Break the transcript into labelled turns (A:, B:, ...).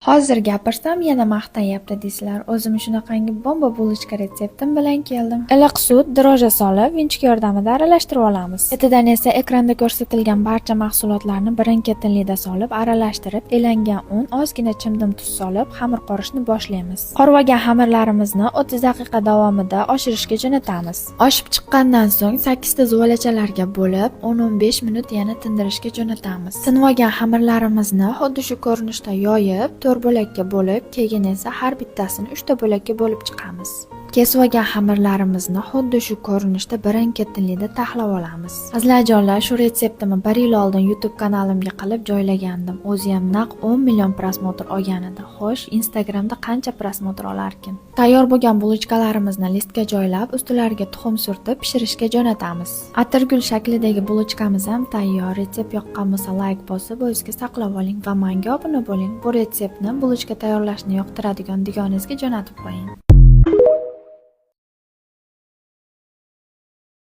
A: Hozir gapirsam yana maqtanyapti deysizlar. O'zim shunaqangi bomba bulochka retseptim bilan keldim. Iliq sut, droja solib, vinchka yordamida aralashtirib olamiz. Ketidan esa ekranda ko'rsatilgan barcha mahsulotlarni birin-ketinlikda solib, aralashtirib, elangan un, ozgina chimdim tuz solib, xamir qorishni boshlaymiz. Qorvagan xamirlarimizni 30 daqiqa davomida oshirishga jo'natamiz. Oshib chiqqandan so'ng 8 ta zuvalachalarga bo'lib, 10-15 minut yana tindirishga jo'natamiz. Tinib olgan xamirlarimizni xuddi shu ko'rinishda yoyib, 4 bo'lakka bo'lib, keyin esa har bittasini 3 ta bo'lakka bo'lib chiqamiz. Kesib olgan xamirlarimizni xuddi shu ko'rinishda birin-ketinlikda taxlab olamiz. Azizlarjonlar, shu retseptimni 1 yil oldin YouTube kanalimga qilib joylagandim. O'zi ham naq 10 million prosmotr olgan edi. Xo'sh, Instagramda qancha prosmotr olarkin? Tayyor bo'lgan bulochkalarimizni listga joylab, ustilariga tuxum surtib pishirishga jo'natamiz. Atirgul shaklidagi bulochkamiz ham tayyor. Retsept yoqqan bo'lsa, like bosib, o'zingizga saqlab oling va menga obuna bo'ling. Bu retseptni bulochka tayyorlashni yoqtiradigan dugonangizga jo'natib qo'ying.